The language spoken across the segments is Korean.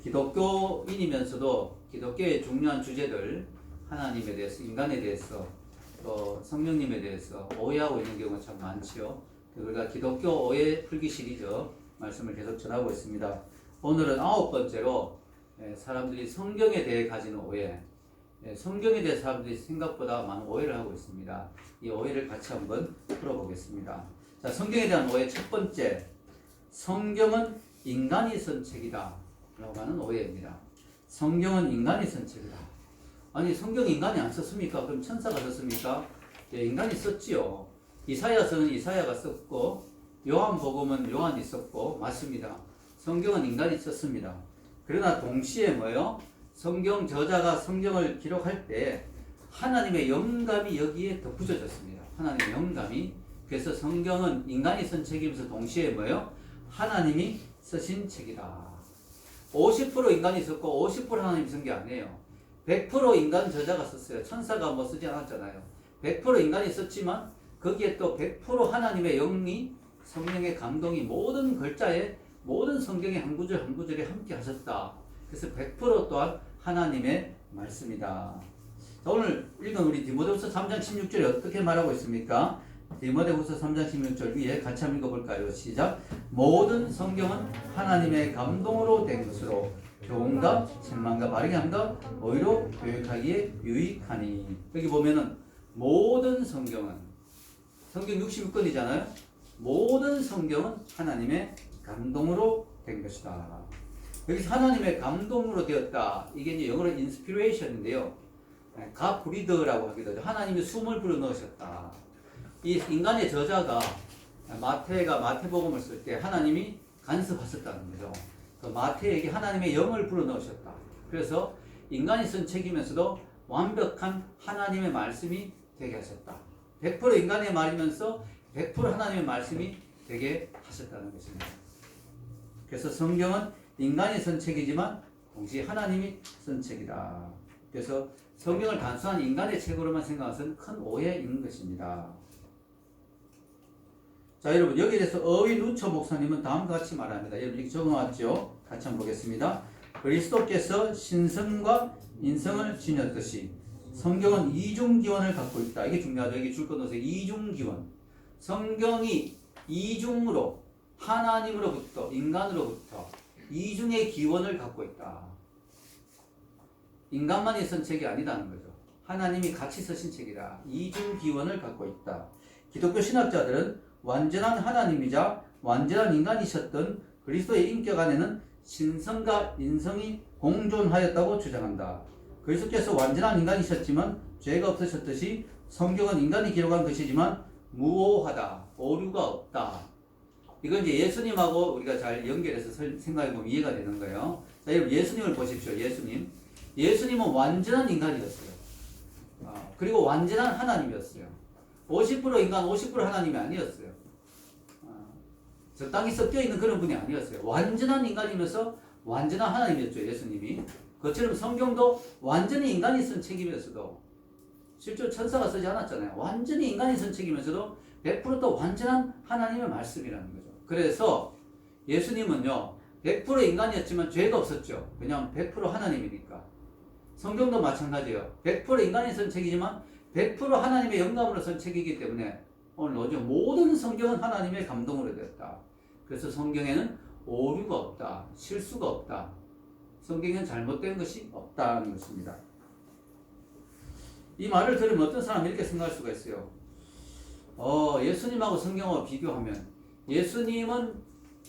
기독교인이면서도 기독교의 중요한 주제들, 하나님에 대해서, 인간에 대해서, 또 성령님에 대해서 오해하고 있는 경우가 참 많지요. 우리가 기독교 오해 풀기 시리즈 말씀을 계속 전하고 있습니다. 오늘은 9번째로 사람들이 성경에 대해 가지는 오해, 성경에 대해 사람들이 생각보다 많은 오해를 하고 있습니다. 이 오해를 같이 한번 풀어보겠습니다. 자, 성경에 대한 오해 첫 번째, 성경은 인간이 쓴 책이다 라고 하는 오해입니다. 성경은 인간이 쓴 책이다. 아니, 성경 인간이 안 썼습니까? 그럼 천사가 썼습니까? 예, 인간이 썼지요. 이사야서는 이사야가 썼고, 요한복음은 요한이 썼고, 맞습니다. 성경은 인간이 썼습니다. 그러나 동시에 뭐예요? 성경 저자가 성경을 기록할 때 하나님의 영감이 여기에 덧붙여졌습니다. 하나님의 영감이. 그래서 성경은 인간이 쓴 책이면서 동시에 뭐예요? 하나님이 쓰신 책이다. 50% 인간이 썼고 50% 하나님이 쓴 게 아니에요. 100% 인간 저자가 썼어요. 천사가 뭐 쓰지 않았잖아요. 100% 인간이 썼지만 거기에 또 100% 하나님의 영이, 성령의 감동이 모든 글자에, 모든 성경의 한 구절 한 구절에 함께 하셨다. 그래서 100% 또한 하나님의 말씀이다. 자, 오늘 읽은 우리 디모데후서 3장 16절에 어떻게 말하고 있습니까? 디모데후서 3장 16절 위에 같이 한번 읽어볼까요? 시작. 모든 성경은 하나님의 감동으로 된 것으로 교훈과 책망과 바르게 함과 오히려 교육하기에 유익하니. 여기 보면은 모든 성경은, 성경 66권이잖아요. 모든 성경은 하나님의 감동으로 된 것이다. 여기서 하나님의 감동으로 되었다. 이게 이제 영어로 inspiration인데요. God breathed라고 하기도 하죠. 하나님이 숨을 불어 넣으셨다. 이 인간의 저자가 마태가 마태복음을 쓸 때 하나님이 간섭하셨다는 거죠. 그 마태에게 하나님의 영을 불어 넣으셨다. 그래서 인간이 쓴 책이면서도 완벽한 하나님의 말씀이 되게 하셨다. 100% 인간의 말이면서 100% 하나님의 말씀이 되게 하셨다는 것입니다. 그래서 성경은 인간이 쓴 책이지만 동시에 하나님이 쓴 책이다. 그래서 성경을 단순한 인간의 책으로만 생각해서는 큰 오해인 것입니다. 자, 여러분, 여기에 대해서 어윈 루처 목사님은 다음과 같이 말합니다. 여러분, 이렇게 적어놨죠? 같이 한번 보겠습니다. 그리스도께서 신성과 인성을 지녔듯이 성경은 이중기원을 갖고 있다. 이게 중요하죠. 여기 줄 거 넣으세요. 이중기원. 성경이 이중으로, 하나님으로부터, 인간으로부터 이중의 기원을 갖고 있다. 인간만이 쓴 책이 아니다는 거죠. 하나님이 같이 쓰신 책이다. 이중 기원을 갖고 있다. 기독교 신학자들은 완전한 하나님이자 완전한 인간이셨던 그리스도의 인격 안에는 신성과 인성이 공존하였다고 주장한다. 그리스도께서 완전한 인간이셨지만 죄가 없으셨듯이 성경은 인간이 기록한 것이지만 무오하다. 오류가 없다. 이건 이제 예수님하고 우리가 잘 연결해서 생각해보면 이해가 되는 거예요. 자, 여러분, 예수님을 보십시오. 예수님. 예수님은 완전한 인간이었어요. 그리고 완전한 하나님이었어요. 50% 인간, 50% 하나님이 아니었어요. 적당히 섞여 있는 그런 분이 아니었어요. 완전한 인간이면서 완전한 하나님이었죠. 예수님이. 그처럼 성경도 완전히 인간이 쓴 책이면서도, 실제로 천사가 쓰지 않았잖아요. 완전히 인간이 쓴 책이면서도 100%또 완전한 하나님의 말씀이라는 거죠. 그래서 예수님은요, 100% 인간이었지만 죄가 없었죠. 왜냐하면 100% 하나님이니까. 성경도 마찬가지예요. 100% 인간이 쓴 책이지만 100% 하나님의 영감으로 쓴 책이기 때문에 오늘 오죠. 모든 성경은 하나님의 감동으로 되었다. 그래서 성경에는 오류가 없다. 실수가 없다. 성경에는 잘못된 것이 없다는 것입니다. 이 말을 들으면 어떤 사람이 이렇게 생각할 수가 있어요. 예수님하고 성경하고 비교하면 예수님은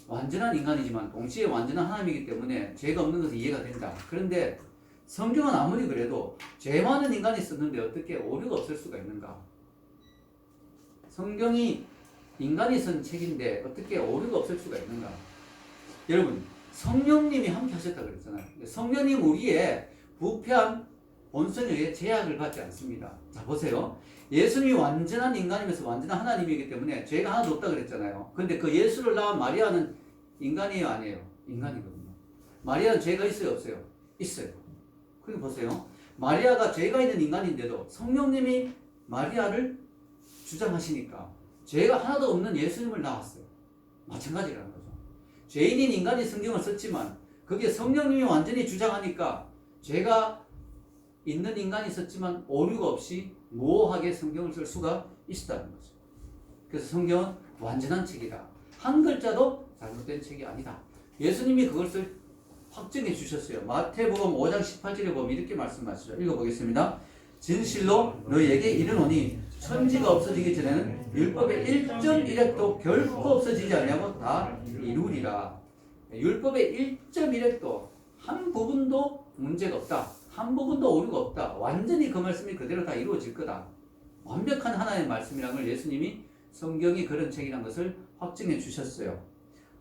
완전한 인간이지만 동시에 완전한 하나님이기 때문에 죄가 없는 것은 이해가 된다. 그런데 성경은 아무리 그래도 죄 많은 인간이 썼는데 어떻게 오류가 없을 수가 있는가? 성경이 인간이 쓴 책인데 어떻게 오류가 없을 수가 있는가? 여러분, 성령님이 함께 하셨다 그랬잖아요. 성령님 우리의 부패한 본성에 의해 제약을 받지 않습니다. 자, 보세요. 예수님이 완전한 인간이면서 완전한 하나님이기 때문에 죄가 하나도 없다 그랬잖아요. 근데 그 예수를 낳은 마리아는 인간이에요, 아니에요? 인간이거든요. 마리아는 죄가 있어요, 없어요? 있어요. 그럼 보세요. 마리아가 죄가 있는 인간인데도 성령님이 마리아를 주장하시니까 죄가 하나도 없는 예수님을 낳았어요. 마찬가지라는 거죠. 죄인인 인간이 성경을 썼지만 그게 성령님이 완전히 주장하니까 죄가 있는 인간이 있었지만 오류가 없이 모호하게 성경을 쓸 수가 있었다는 거죠. 그래서 성경은 완전한 책이다. 한 글자도 잘못된 책이 아니다. 예수님이 그것을 확증해 주셨어요. 마태복음 5장 18절에 보면 이렇게 말씀하시죠. 읽어보겠습니다. 진실로 너희에게 이르노니 천지가 없어지기 전에는 율법의 1.1획도 결코 없어지지 않냐고 다 이루리라. 율법의 1.1획도 한 부분도 문제가 없다. 한 부분도 오류가 없다. 완전히 그 말씀이 그대로 다 이루어질 거다. 완벽한 하나님의 말씀이라는 걸 예수님이 성경이 그런 책이라는 것을 확증해 주셨어요.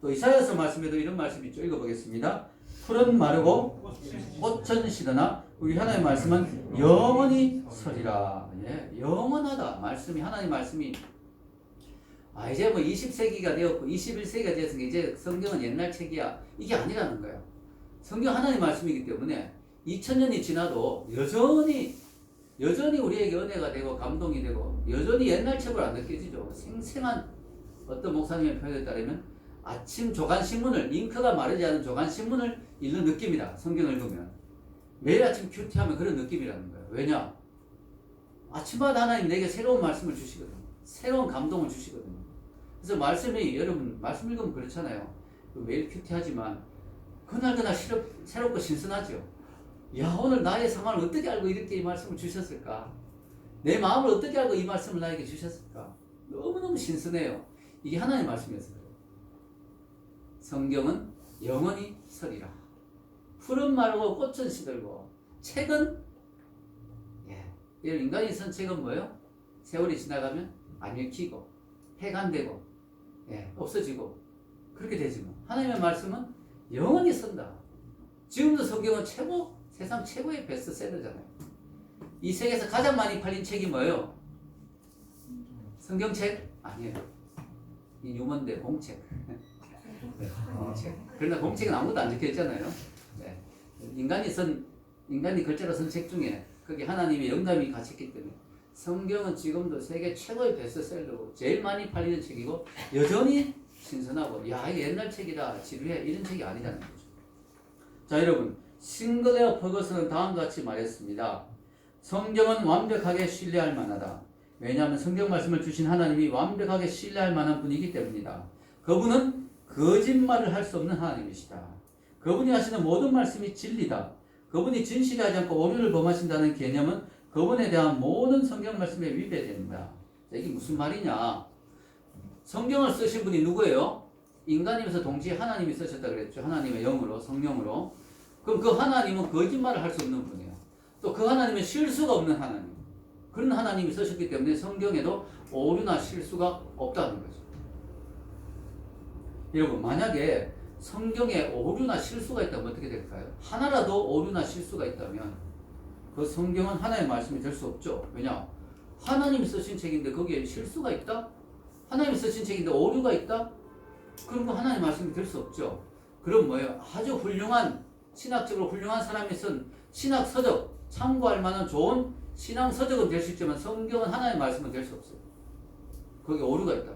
또 이사야서 말씀에도 이런 말씀이 있죠. 읽어보겠습니다. 풀은 마르고 꽃은 시드나 우리 하나님의 말씀은 영원히 서리라. 예, 영원하다. 말씀이 하나님 말씀이 이제 뭐 20세기가 되었고 21세기가 되었으니까 이제 성경은 옛날 책이야. 이게 아니라는 거예요. 성경 하나님 말씀이기 때문에 2000년이 지나도 여전히 우리에게 은혜가 되고 감동이 되고 여전히 옛날 책으로 안 느껴지죠. 생생한 어떤 목사님의 표현에 따르면 아침 조간신문을 잉크가 마르지 않은 조간신문을 읽는 느낌이다. 성경을 보면 매일 아침 큐티하면 그런 느낌이라는 거예요. 왜냐? 아침마다 하나님 내게 새로운 말씀을 주시거든요. 새로운 감동을 주시거든요. 그래서 말씀이 여러분 말씀 읽으면 그렇잖아요. 매일 큐티하지만 그날그날 새롭고 신선하죠. 야, 오늘 나의 상황을 어떻게 알고 이렇게 이 말씀을 주셨을까? 내 마음을 어떻게 알고 이 말씀을 나에게 주셨을까? 너무너무 신선해요. 이게 하나님의 말씀이었어요. 성경은 영원히 서리라. 풀은 마르고 꽃은 시들고 책은 인간이 쓴 책은 뭐예요? 세월이 지나가면 안 읽히고 폐간되고 없어지고 그렇게 되지만 하나님의 말씀은 영원히 선다. 지금도 성경은 세상 최고의 베스트셀러잖아요. 이 세계에서 가장 많이 팔린 책이 뭐예요? 성경책? 아니에요. 이 유먼대 공책. 공책. 그러나 공책은 아무것도 안 적혀 있잖아요. 네. 인간이 글자로 쓴 책 중에 거기 하나님의 영감이 갇혔기 때문에 성경은 지금도 세계 최고의 베스트셀러고 제일 많이 팔리는 책이고 여전히 신선하고 야 이게 옛날 책이다 지루해 이런 책이 아니라는 거죠. 자 여러분 싱글레어 퍼거슨은 다음과 같이 말했습니다. 성경은 완벽하게 신뢰할 만하다. 왜냐하면 성경 말씀을 주신 하나님이 완벽하게 신뢰할 만한 분이기 때문이다. 그분은 거짓말을 할 수 없는 하나님이시다. 그분이 하시는 모든 말씀이 진리다. 그분이 진실하지 않고 오류를 범하신다는 개념은 그분에 대한 모든 성경 말씀에 위배됩니다. 이게 무슨 말이냐? 성경을 쓰신 분이 누구예요? 인간이면서 동시에 하나님이 쓰셨다 그랬죠. 하나님의 영으로 성령으로. 그럼 그 하나님은 거짓말을 할 수 없는 분이에요. 또 그 하나님은 실수가 없는 하나님. 그런 하나님이 쓰셨기 때문에 성경에도 오류나 실수가 없다는 거죠. 여러분 만약에 성경에 오류나 실수가 있다면 어떻게 될까요? 하나라도 오류나 실수가 있다면 그 성경은 하나님의 말씀이 될 수 없죠. 왜냐? 하나님이 쓰신 책인데 거기에 실수가 있다? 하나님이 쓰신 책인데 오류가 있다? 그럼 그 하나님의 말씀이 될 수 없죠. 그럼 뭐예요? 아주 훌륭한 신학적으로 훌륭한 사람이 쓴 신학 서적, 참고할 만한 좋은 신앙 서적은 될 수 있지만 성경은 하나님의 말씀은 될 수 없어요. 거기에 오류가 있다.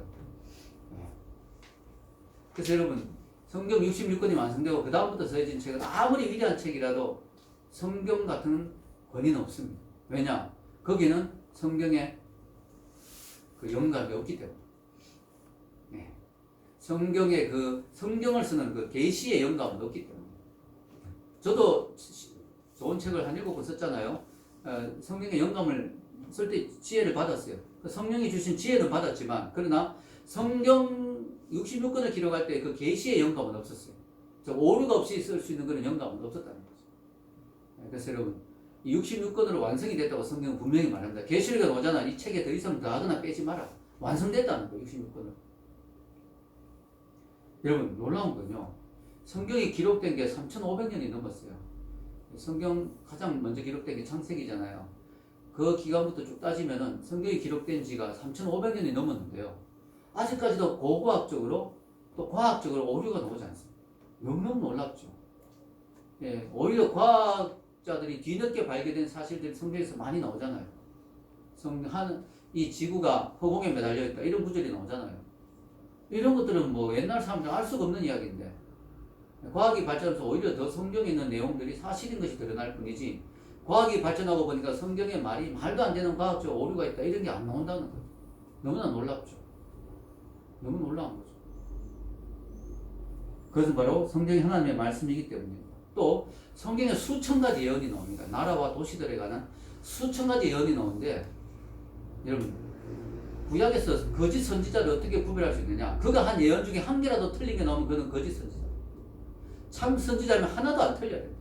그래서 여러분 성경 66권이 완성되고 그 다음부터 써진 책은 아무리 위대한 책이라도 성경 같은 권위는 없습니다. 왜냐? 거기는 성경의 그 영감이 없기 때문에. 성경의 성경을 쓰는 그 계시의 영감은 없기 때문에. 저도 좋은 책을 한 7권 썼잖아요. 성경의 영감을 쓸 때 지혜를 받았어요. 성령이 주신 지혜는 받았지만 그러나 성경 66권을 기록할 때 그 계시의 영감은 없었어요. 오류가 없이 쓸 수 있는 그런 영감은 없었다는 거죠. 그래서 여러분 이 66권으로 완성이 됐다고 성경은 분명히 말합니다. 계시록에 오잖아. 이 책에 더 이상 더하거나 빼지 마라. 완성됐다는 거예요. 66권을. 여러분 놀라운 건요. 성경이 기록된 게 3,500년이 넘었어요. 성경 가장 먼저 기록된 게 창세기잖아요. 그 기간부터 쭉 따지면은 성경이 기록된 지가 3,500년이 넘었는데요. 아직까지도 고고학적으로 또 과학적으로 오류가 나오지 않습니다. 너무너무 놀랍죠. 오히려 과학자들이 뒤늦게 발견된 사실들이 성경에서 많이 나오잖아요. 이 지구가 허공에 매달려 있다 이런 구절이 나오잖아요. 이런 것들은 뭐 옛날 사람들 알 수가 없는 이야기인데 과학이 발전하면서 오히려 더 성경에 있는 내용들이 사실인 것이 드러날 뿐이지 과학이 발전하고 보니까 성경의 말이 말도 안 되는 과학적 오류가 있다 이런 게 안 나온다는 거죠. 너무나 놀랍죠. 너무 놀라운 거죠. 그것은 바로 성경이 하나님의 말씀이기 때문입니다. 또 성경에 수천 가지 예언이 나옵니다. 나라와 도시들에 관한 수천 가지 예언이 나오는데 여러분 구약에서 거짓 선지자를 어떻게 구별할 수 있느냐? 그가 한 예언 중에 한 개라도 틀린 게 나오면 그는 거짓 선지자. 참 선지자면 하나도 안 틀려야 돼요.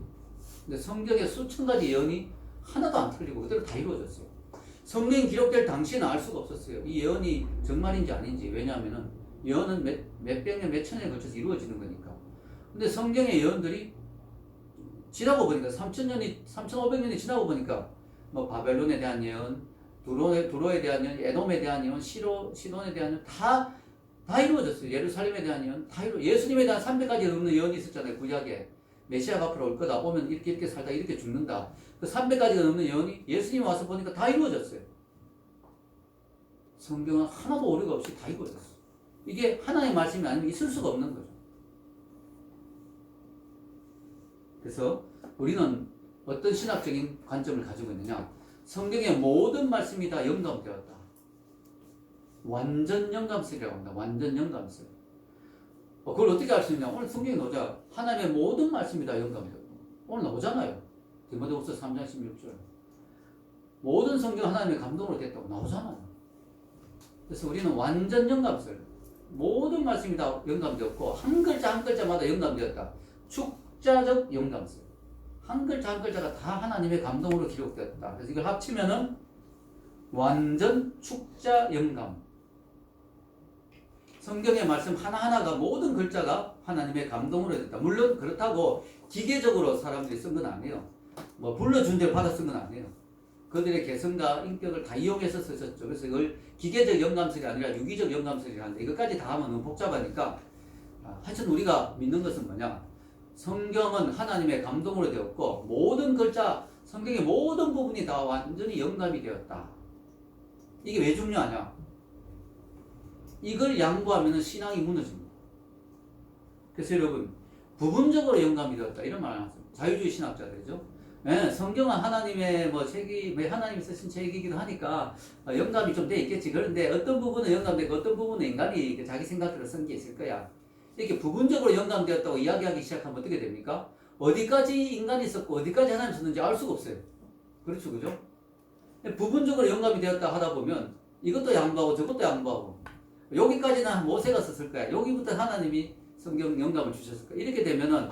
근데 성경에 수천 가지 예언이 하나도 안 틀리고 그대로 다 이루어졌어요. 성경이 기록될 당시에는 알 수가 없었어요. 이 예언이 정말인지 아닌지. 왜냐하면 예언은 몇백 년, 몇천 년에 걸쳐서 이루어지는 거니까. 근데 성경의 예언들이 지나고 보니까 3,500년이 지나고 보니까 뭐 바벨론에 대한 예언, 두로에 대한 예언, 에돔에 대한 예언, 시돈에 대한 예언 다 이루어졌어요. 예루살렘에 대한 예언 다 예수님에 대한 300가지 넘는 예언이 있었잖아요. 구약에. 메시아가 앞으로 올 거다. 오면 이렇게 살다 이렇게 죽는다. 그 300가지가 넘는 예언이 예수님이 와서 보니까 다 이루어졌어요. 성경은 하나도 오류가 없이 다 이루어졌어요. 이게 하나의 말씀이 아니면 있을 수가 없는 거죠. 그래서 우리는 어떤 신학적인 관점을 가지고 있느냐? 성경의 모든 말씀이 다 영감되었다. 완전 영감설이라고 합니다. 완전 영감설. 그걸 어떻게 알 수 있냐? 오늘 성경에 나오자 하나님의 모든 말씀이 다 영감되었다. 오늘 나오잖아요. 디모데후서 3장 16절. 모든 성경 하나님의 감동으로 됐다고 나오잖아요. 그래서 우리는 완전 영감설. 모든 말씀이 다 영감되었고 한 글자 한 글자마다 영감되었다. 축자적 영감설. 한 글자 한 글자가 다 하나님의 감동으로 기록되었다. 그래서 이걸 합치면은 완전 축자 영감. 성경의 말씀 하나하나가 모든 글자가 하나님의 감동으로 됐다. 물론 그렇다고 기계적으로 사람들이 쓴 건 아니에요. 뭐 불러준 대로 받아 쓴 건 아니에요. 그들의 개성과 인격을 다 이용해서 쓰셨죠. 그래서 이걸 기계적 영감설이 아니라 유기적 영감설이라는데 이것까지 다 하면 너무 복잡하니까 하여튼 우리가 믿는 것은 뭐냐? 성경은 하나님의 감동으로 되었고 모든 글자, 성경의 모든 부분이 다 완전히 영감이 되었다. 이게 왜 중요하냐? 이걸 양보하면 신앙이 무너집니다. 그래서 여러분 부분적으로 영감이 되었다 이런 말을 하죠. 자유주의 신학자들이죠. 네, 성경은 하나님의 하나님이 쓰신 책이기도 하니까 영감이 좀 돼 있겠지. 그런데 어떤 부분은 영감되고 어떤 부분은 인간이 자기 생각대로 쓴 게 있을 거야. 이렇게 부분적으로 영감되었다고 이야기하기 시작하면 어떻게 됩니까? 어디까지 인간이 썼고 어디까지 하나님 썼는지 알 수가 없어요. 그렇죠, 그죠? 부분적으로 영감이 되었다 하다 보면 이것도 양보하고 저것도 양보하고 여기까지는 모세가 썼을 거야. 여기부터 하나님이 성경 영감을 주셨을 거야. 이렇게 되면은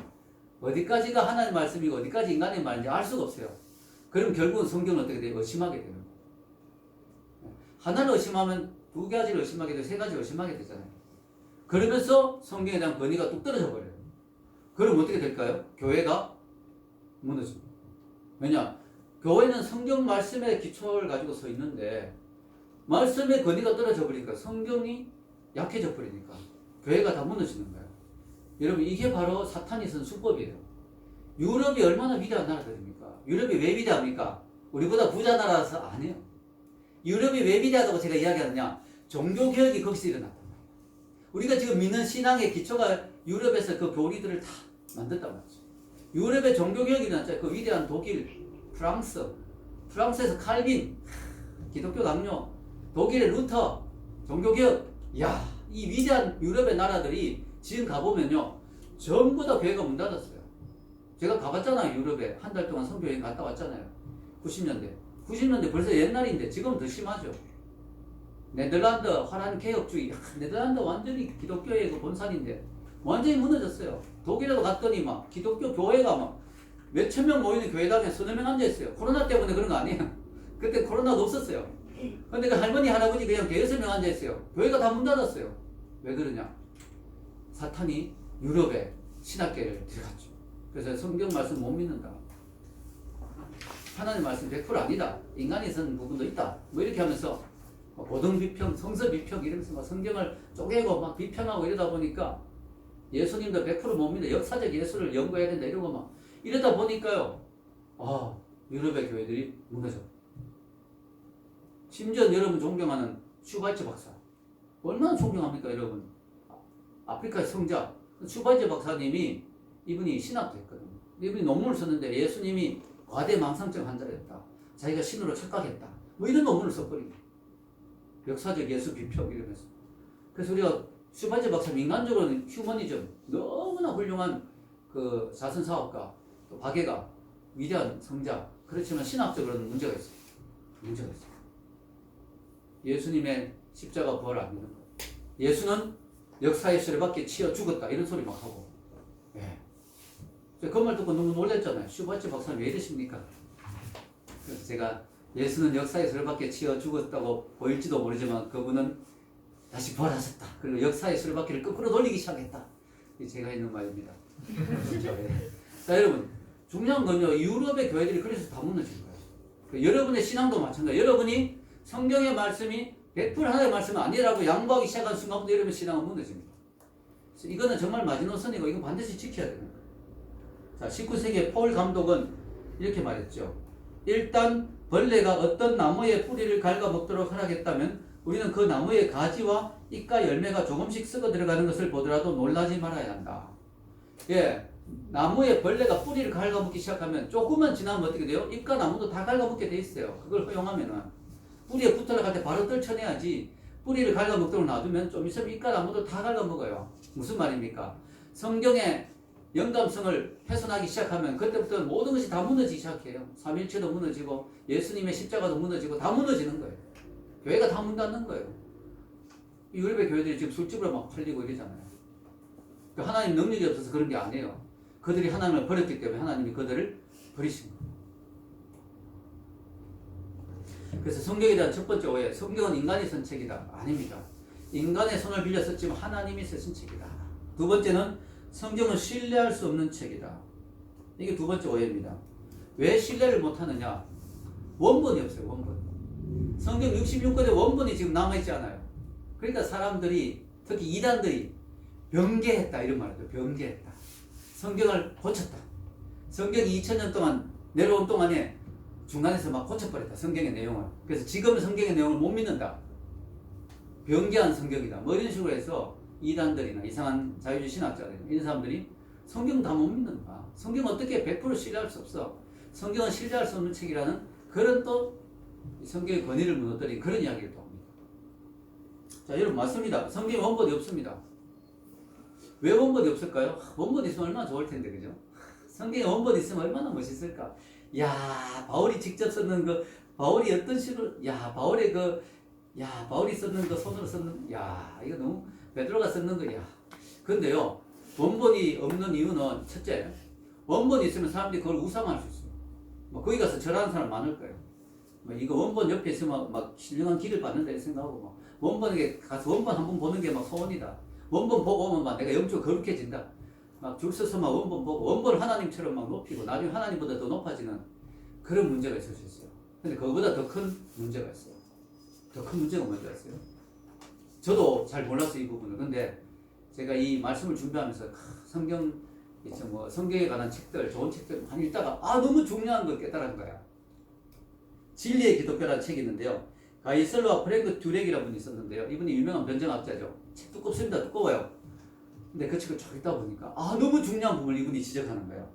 어디까지가 하나님의 말씀이고 어디까지 인간의 말인지 알 수가 없어요. 그럼 결국은 성경은 어떻게 돼요? 의심하게 되는 거예요. 하나를 의심하면 두 가지를 의심하게 되고 세 가지를 의심하게 되잖아요. 그러면서 성경에 대한 권위가 뚝 떨어져 버려요. 그럼 어떻게 될까요? 교회가 무너집니다. 왜냐? 교회는 성경 말씀의 기초를 가지고 서 있는데 말씀의 권위가 떨어져 버리니까 성경이 약해져 버리니까 교회가 다 무너지는 거예요. 여러분 이게 바로 사탄이 쓴 수법이에요. 유럽이 얼마나 위대한 나라들입니까? 유럽이 왜 위대합니까? 우리보다 부자 나라라서 아니에요. 유럽이 왜 위대하다고 제가 이야기하느냐? 종교개혁이 거기서 일어났단 말이에요. 우리가 지금 믿는 신앙의 기초가 유럽에서 그 교리들을 다 만들었단 말이죠. 유럽의 종교개혁이 일어났잖아요. 그 위대한 독일, 프랑스에서 칼빈, 기독교 강요, 독일의 루터, 종교개혁. 이야, 이 위대한 유럽의 나라들이 지금 가보면요 전부 다 교회가 문 닫았어요. 제가 가봤잖아요. 유럽에 한 달 동안 선교여행 갔다 왔잖아요. 90년대 벌써 옛날인데 지금은 더 심하죠. 네덜란드 화란 개혁주의. 네덜란드 완전히 기독교의 그 본산인데 완전히 무너졌어요. 독일에도 갔더니 막 기독교 교회가 막 몇천 명 모이는 교회당에 서너 명 앉아있어요. 코로나 때문에 그런 거 아니에요. 그때 코로나도 없었어요. 근데 그 할머니 할아버지 그냥 대여섯 명 앉아있어요. 교회가 다 문 닫았어요. 왜 그러냐? 사탄이 유럽에 신학계를 들어갔죠. 그래서 성경 말씀 못 믿는다. 하나님 말씀 100% 아니다. 인간이 쓴 부분도 있다. 뭐 이렇게 하면서 고등 비평, 성서 비평 이러면서 막 성경을 쪼개고 막 비평하고 이러다 보니까 예수님도 100% 못 믿는다. 역사적 예수를 연구해야 된다. 이러고 막 이러다 보니까요. 유럽의 교회들이 무너져. 심지어 여러분 존경하는 슈바이처 박사. 얼마나 존경합니까, 여러분? 아프리카의 성자 슈바이처 박사님이 이분이 신학도 했거든요. 이분이 논문을 썼는데 예수님이 과대망상증 환자였다. 자기가 신으로 착각했다. 뭐 이런 논문을 써버린 거예요. 역사적 예수 비평 이러면서. 그래서 우리가 슈바제 박사님 인간적으로는 휴머니즘 너무나 훌륭한 그 자선사업가, 또 박애가 위대한 성자. 그렇지만 신학적으로는 문제가 있어요. 문제가 있어요. 예수님의 십자가 부활을 안 믿는 거예요. 예수는 역사의 수레바퀴에 치여 죽었다 이런 소리 막 하고. 예. 그 말 듣고 너무 놀랐잖아요. 슈바제 박사님 왜 이러십니까? 그래서 제가 예수는 역사의 수레바퀴에 치여 죽었다고 보일지도 모르지만 그분은 다시 부활하셨다. 그리고 역사의 수레바퀴를 거꾸로 돌리기 시작했다. 이게 제가 있는 말입니다. 예. 자, 여러분 중요한 건요. 유럽의 교회들이 그래서 다 무너진 거예요. 여러분의 신앙도 마찬가지예요. 여러분이 성경의 말씀이 100% 하나의 말씀은 아니라고 양보하기 시작한 순간부터 여러분 신앙은 무너집니다. 그래서 이거는 정말 마지노선이고 이거 반드시 지켜야 되는 거예요. 자, 19세기의 폴 감독은 이렇게 말했죠. 일단 벌레가 어떤 나무의 뿌리를 갉아먹도록 허락했다면 우리는 그 나무의 가지와 잎과 열매가 조금씩 썩어 들어가는 것을 보더라도 놀라지 말아야 한다. 예, 나무에 벌레가 뿌리를 갉아먹기 시작하면 조금만 지나면 어떻게 돼요? 잎과 나무도 다 갉아먹게 돼 있어요. 그걸 허용하면은 뿌리에 붙어나갈 때 바로 떨쳐내야지. 뿌리를 갉아먹도록 놔두면 좀 있으면 잎과 나무도 다 갉아먹어요. 무슨 말입니까? 성경의 영감성을 훼손하기 시작하면 그때부터 모든 것이 다 무너지기 시작해요. 삼일체도 무너지고 예수님의 십자가도 무너지고 다 무너지는 거예요. 교회가 다 문 닫는 거예요. 유럽의 교회들이 지금 술집으로 막 팔리고 이러잖아요. 하나님 능력이 없어서 그런 게 아니에요. 그들이 하나님을 버렸기 때문에 하나님이 그들을 버리신 거예요. 그래서 성경에 대한 첫 번째 오해, 성경은 인간이 쓴 책이다. 아닙니다. 인간의 손을 빌려 썼지만 하나님이 쓰신 책이다. 두 번째는 성경은 신뢰할 수 없는 책이다. 이게 두 번째 오해입니다. 왜 신뢰를 못하느냐? 원본이 없어요. 원본. 성경 66권의 원본이 지금 남아있지 않아요. 그러니까 사람들이 특히 이단들이 변개했다 이런 말을 해요. 변개했다. 성경을 고쳤다. 성경이 2000년 동안 내려온 동안에 중간에서 막 고쳐버렸다. 성경의 내용을. 그래서 지금 성경의 내용을 못 믿는다. 변개한 성경이다. 뭐 이런 식으로 해서 이단들이나 이상한 자유주의 신학자들 이런 사람들이 성경 다 못 믿는다. 성경 어떻게 100% 신뢰할 수 없어. 성경은 신뢰할 수 없는 책이라는 그런 또 성경의 권위를 무너뜨린 그런 이야기를 또 합니다. 자, 여러분 맞습니다. 성경에 원본이 없습니다. 왜 원본이 없을까요? 원본이 있으면 얼마나 좋을 텐데, 그죠? 성경에 원본이 있으면 얼마나 멋있을까? 야, 바울이 직접 썼는 그, 바울이 어떤 식으로, 야, 바울이 썼는 거 손으로 썼는, 야, 이거 너무, 베드로가 썼는 거, 야. 근데요, 원본이 없는 이유는, 첫째, 원본이 있으면 사람들이 그걸 우상할 수 있어요. 뭐, 거기 가서 절하는 사람 많을 거예요. 뭐, 이거 원본 옆에 있으면 막 신령한 길을 받는다 이 생각하고, 막, 원본에 가서 원본 한 번 보는 게 막 소원이다. 원본 보고 오면 막 내가 영적으로 거룩해진다. 막 줄 서서 막 원본 보고, 원본 하나님처럼 막 높이고, 나중에 하나님보다 더 높아지는 그런 문제가 있을 수 있어요. 근데 그거보다 더 큰 문제가 있어요. 더 큰 문제가 뭔지 아세요? 저도 잘 몰랐어요, 이 부분을. 근데 제가 이 말씀을 준비하면서 성경, 뭐 성경에 관한 책들, 좋은 책들 많이 읽다가 너무 중요한 걸 깨달은 거야. 진리의 기독교라는 책이 있는데요. 가이슬로와 프랭크 듀렉이라는 분이 있었는데요. 이분이 유명한 변정학자죠. 책 두껍습니다. 두꺼워요. 근데 그 책을 쭉 읽다 보니까 너무 중요한 부분을 이분이 지적하는 거예요.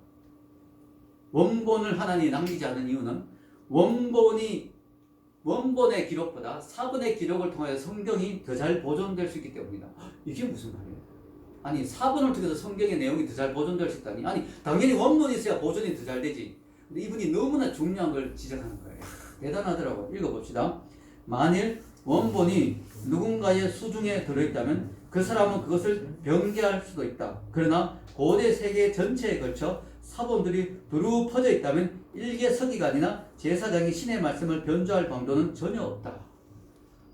원본을 하나님이 남기지 않는 이유는 원본의 기록보다 사본의 기록을 통하여 성경이 더 잘 보존될 수 있기 때문이다. 이게 무슨 말이에요? 아니, 사본을 통해서 성경의 내용이 더 잘 보존될 수 있다니. 아니, 당연히 원본이 있어야 보존이 더 잘 되지. 근데 이분이 너무나 중요한 걸 지적하는 거예요. 대단하더라고요. 읽어봅시다. 만일 원본이 누군가의 수중에 들어있다면 그 사람은 그것을 변개할 수도 있다. 그러나 고대 세계 전체에 걸쳐 사본들이 두루 퍼져 있다면 일개 서기관이나 제사장이 신의 말씀을 변조할 방도는 전혀 없다.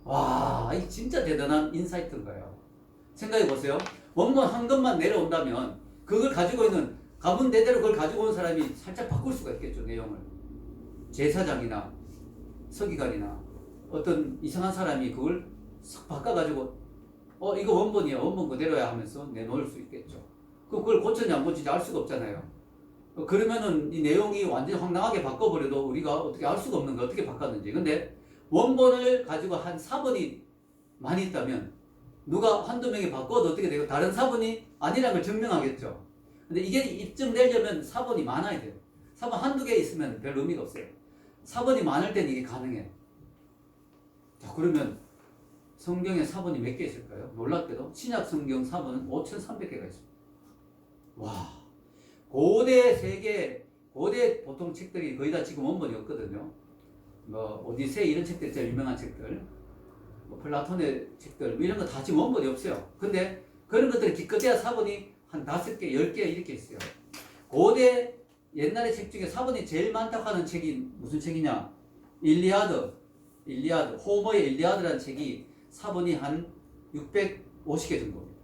와, 이 진짜 대단한 인사이트인 거예요. 생각해 보세요. 원본 한 것만 내려온다면 그걸 가지고 있는 가문 대대로 그걸 가지고 온 사람이 살짝 바꿀 수가 있겠죠, 내용을. 제사장이나 서기관이나 어떤 이상한 사람이 그걸 싹 바꿔가지고 이거 원본이야, 원본 그대로야 하면서 내놓을 수 있겠죠. 그걸 고쳤냐 안 고쳤냐 알 수가 없잖아요. 그러면은 이 내용이 완전히 황당하게 바꿔버려도 우리가 어떻게 알 수가 없는 거 어떻게 바꿨는지. 근데 원본을 가지고 한 사본이 많이 있다면 누가 한두 명이 바꿔도 어떻게 되고 다른 사본이 아니라는 걸 증명하겠죠. 근데 이게 입증되려면 사본이 많아야 돼요. 사본 한두 개 있으면 별 의미가 없어요. 사본이 많을 땐 이게 가능해. 자, 그러면 성경에 사본이 몇 개 있을까요? 놀랍게도 신약 성경 사본은 5,300개가 있습니다. 와, 고대 세계, 고대 보통 책들이 거의 다 지금 원본이 없거든요. 뭐 오디세이 이런 책들, 제일 유명한 책들, 뭐 플라톤의 책들, 이런 거 다 지금 원본이 없어요. 근데 그런 것들이 기껏해야 사본이 한 5개, 10개 이렇게 있어요. 고대 옛날의 책 중에 사본이 제일 많다고 하는 책이 무슨 책이냐? 일리아드, 호머의 일리아드라는 책이 사본이 한 650개 정도입니다.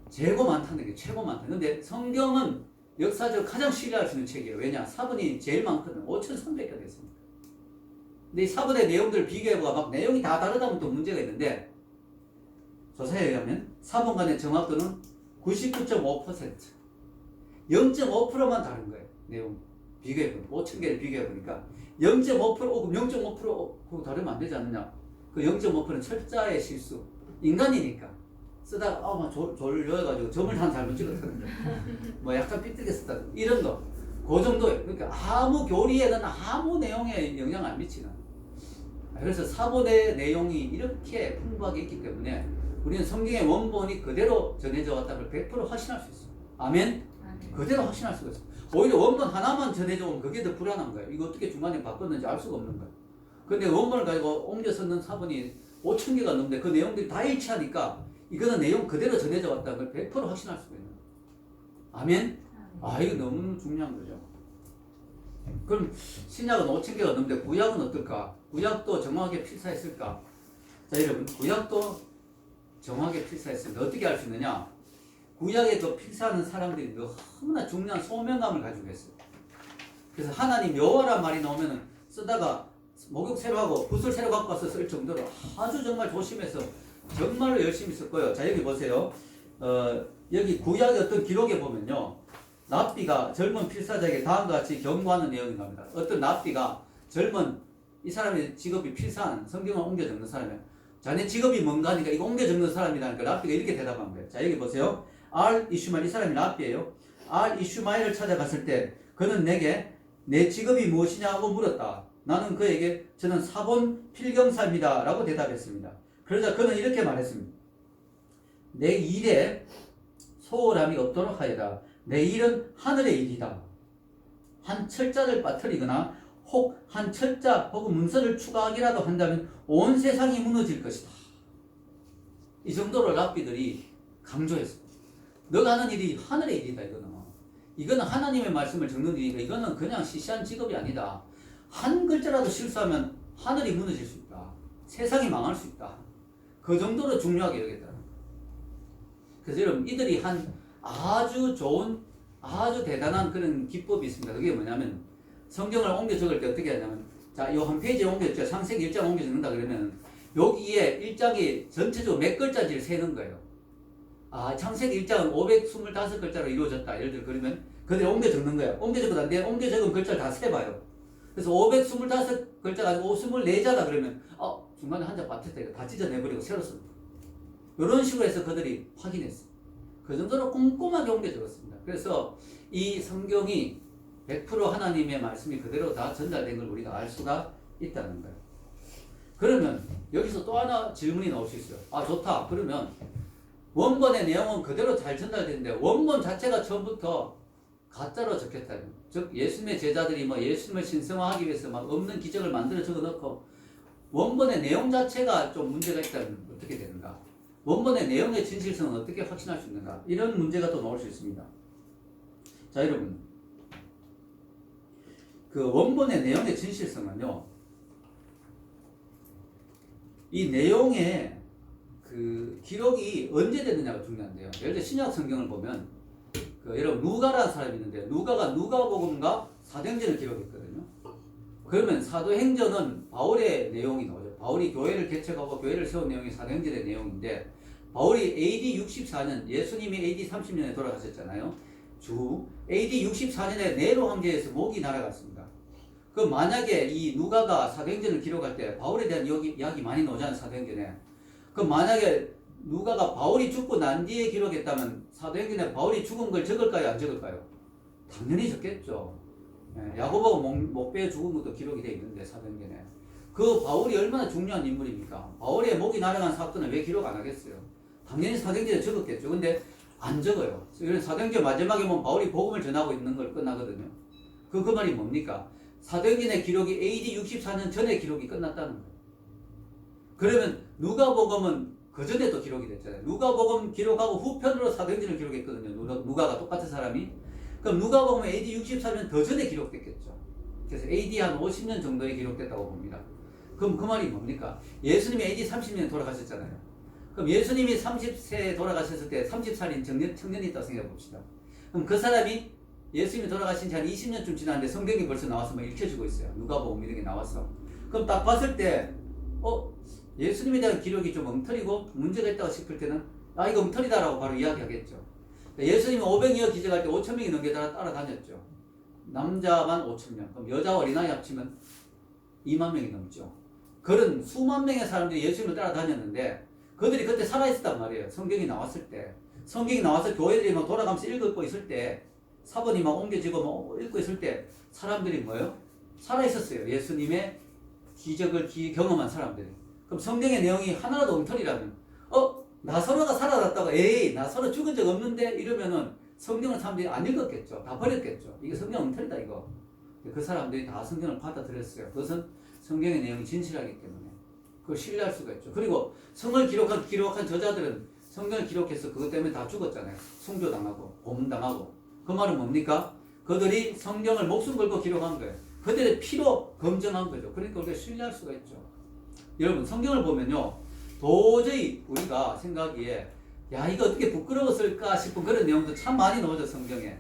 최고 많다는 게 최고 많다. 근데 성경은 역사적으로 가장 신뢰할 수 있는 책이에요. 왜냐? 사본이 제일 많거든. 5,300개가 됐습니다. 근데 이 사본의 내용들을 비교해보고 막 내용이 다 다르다면 또 문제가 있는데, 조사에 의하면 사본 간의 정확도는 99.5%, 0.5%만 다른 거예요. 내용 비교해보면 5,000개를 비교해보니까 0.5%, 0.5% 다르면 안 되지 않느냐. 그 0.5%는 철자의 실수, 인간이니까 쓰다가 막 졸려가지고 점을 한 잘못 찍었다든지 뭐 약간 삐뚤게 썼다 이런 거, 그 정도예요. 그러니까 아무 교리에는 아무 내용에 영향 안 미치는. 그래서 사본의 내용이 이렇게 풍부하게 있기 때문에 우리는 성경의 원본이 그대로 전해져 왔다는 걸 100% 확신할 수 있어요. 아멘? 그대로 확신할 수가 있어요. 오히려 원본 하나만 전해져 오면 그게 더 불안한 거예요. 이거 어떻게 중간에 바꿨는지 알 수가 없는 거예요. 근데 원본을 가지고 옮겨 썼는 사본이 5,000개가 넘는데 그 내용들이 다 일치하니까 이거는 내용 그대로 전해져 왔다는 걸 100% 확신할 수가 있는 거예요. 아멘? 아, 이거 너무 중요한 거죠. 그럼 신약은 5,000개가 넘는데 구약은 어떨까? 구약도 정확하게 필사했을까? 자, 여러분, 구약도 정확하게 필사했습니다. 어떻게 알 수 있느냐? 구약에 그 필사하는 사람들이 너무나 중요한 소명감을 가지고 있어요. 그래서 하나님 여호와란 말이 나오면 쓰다가 목욕 새로 하고 붓을 새로 갖고 와서 쓸 정도로 아주 정말 조심해서 정말로 열심히 쓸 거예요. 자, 여기 보세요. 여기 구약의 어떤 기록에 보면요, 납비가 젊은 필사자에게 다음과 같이 경고하는 내용이 나옵니다. 어떤 납비가 젊은 이 사람의 직업이 필사하는, 성경을 옮겨 적는 사람이에요. 자네 직업이 뭔가 하니까 이거 옮겨 적는 사람이라니까 납비가 이렇게 대답한 거예요. 자, 여기 보세요. 이슈마엘, 이 사람이 납비예요. 이슈마엘을 찾아갔을 때 그는 내게 내 직업이 무엇이냐고 물었다. 나는 그에게 저는 사본 필경사입니다 라고 대답했습니다. 그러자 그는 이렇게 말했습니다. 내 일에 소홀함이 없도록 하여라. 내 일은 하늘의 일이다. 한 철자를 빠뜨리거나 혹 한 철자 혹은 문서를 추가하기라도 한다면 온 세상이 무너질 것이다. 이 정도로 랍비들이 강조했습니다. 너가 하는 일이 하늘의 일이다. 이거는 하나님의 말씀을 적는 일이니까 이거는 그냥 시시한 직업이 아니다. 한 글자라도 실수하면 하늘이 무너질 수 있다. 세상이 망할 수 있다. 그 정도로 중요하게 여겼다. 그래서 여러분, 이들이 한 아주 좋은, 아주 대단한 그런 기법이 있습니다. 그게 뭐냐면, 성경을 옮겨 적을 때 어떻게 하냐면, 자, 요 한 페이지에 옮겨 적자, 창세기 1장 옮겨 적는다 그러면, 여기에 1장이 전체적으로 몇 글자인지를 세는 거예요. 아, 창세기 1장은 525글자로 이루어졌다. 예를 들어, 그러면, 그대로 옮겨 적는 거예요. 옮겨 적어도 안 돼. 옮겨 적은 글자를 다 세봐요. 그래서 525글자 가지고 24자다 그러면, 중간에 한 자 빠졌다. 이거 다 찢어내버리고 새로 씁니다. 이런 식으로 해서 그들이 확인했어요. 그 정도로 꼼꼼하게 옮겨 적었습니다. 그래서 이 성경이 100% 하나님의 말씀이 그대로 다 전달된 걸 우리가 알 수가 있다는 거예요. 그러면 여기서 또 하나 질문이 나올 수 있어요. 아, 좋다. 그러면 원본의 내용은 그대로 잘 전달되는데 원본 자체가 처음부터 가짜로 적혔다는, 즉 예수님의 제자들이 뭐 예수님을 신성화하기 위해서 막 없는 기적을 만들어 적어놓고 원본의 내용 자체가 좀 문제가 있다면 어떻게 되는가? 원본의 내용의 진실성은 어떻게 확신할 수 있는가? 이런 문제가 또 나올 수 있습니다. 자, 여러분, 그 원본의 내용의 진실성은요, 이 내용의 그 기록이 언제 되느냐가 중요한데요. 예를 들어 신약 성경을 보면 여러분 누가라는 사람이 있는데 누가가 누가복음과 사도행전을 기록했거든요. 그러면 사도행전은 바울의 내용이 나오죠. 바울이 교회를 개척하고 교회를 세운 내용이 사도행전의 내용인데, 바울이 AD 64년, 예수님이 AD 30년에 돌아가셨잖아요. AD 64년에 네로 황제에서 목이 날아갔습니다. 그럼 만약에 이 누가가 사도행전을 기록할 때 바울에 대한 이야기 많이 나오잖아요, 사도행전에. 그럼 만약에 누가가 바울이 죽고 난 뒤에 기록했다면 사도행전에 바울이 죽은 걸 적을까요? 안 적을까요? 당연히 적겠죠. 야고보가 목배에 죽은 것도 기록이 되어 있는데 사도행전에. 그 바울이 얼마나 중요한 인물입니까? 바울의 목이 날아간 사건을 왜 기록 안 하겠어요? 당연히 사도행전에 적었겠죠. 근데 안 적어요. 이런 사도행전 마지막에 보면 바울이 복음을 전하고 있는 걸 끝나거든요. 그 말이 뭡니까? 사도행전의 기록이 AD 64년 전에 기록이 끝났다는 거예요. 그러면 누가복음은 그 전에 또 기록이 됐잖아요. 누가복음 기록하고 후편으로 사도행전을 기록했거든요. 누가가 똑같은 사람이. 그럼 누가복음은 AD 64년 더 전에 기록됐겠죠. 그래서 AD 한 50년 정도에 기록됐다고 봅니다. 그럼 그 말이 뭡니까? 예수님이 AD 30년에 돌아가셨잖아요. 그럼 예수님이 30세에 돌아가셨을 때 30살인 청년이 있다고 생각해 봅시다. 그럼 그 사람이 예수님이 돌아가신 지 한 20년쯤 지났는데 성경이 벌써 나와서 막 읽혀지고 있어요. 누가복음 이런 게 나왔어. 그럼 딱 봤을 때 예수님에 대한 기록이 좀 엉터리고 문제가 있다고 싶을 때는 이거 엉터리다라고 바로 이야기하겠죠. 예수님이 500여 기적할 때 5,000명이 넘게 따라다녔죠. 남자만 5,000명. 그럼 여자 어린아이 합치면 2만 명이 넘죠. 그런 수만 명의 사람들이 예수님을 따라다녔는데 그들이 그때 살아있었단 말이에요. 성경이 나왔을 때. 성경이 나와서 교회들이 막 돌아가면서 읽고 있을 때 사본이 막 옮겨지고 막 읽고 있을 때 사람들이 뭐예요? 살아있었어요. 예수님의 기적을 경험한 사람들이. 그럼 성경의 내용이 하나라도 엉터리라면 나사로가 살아났다고 나사로 죽은 적 없는데 이러면은 성경을 사람들이 안 읽었겠죠. 다 버렸겠죠. 이게 성경 엉터리다 이거. 그 사람들이 다 성경을 받아들였어요. 그것은 성경의 내용이 진실하기 때문에 그걸 신뢰할 수가 있죠. 그리고 성을 기록한 저자들은 성경을 기록해서 그것 때문에 다 죽었잖아요. 순교당하고 고문당하고. 그 말은 뭡니까? 그들이 성경을 목숨 걸고 기록한 거예요. 그들의 피로 검증한 거죠. 그러니까 우리가 신뢰할 수가 있죠. 여러분 성경을 보면요 도저히 우리가 생각하기에 이거 어떻게 부끄러웠을까 싶은 그런 내용도 참 많이 나오죠. 성경에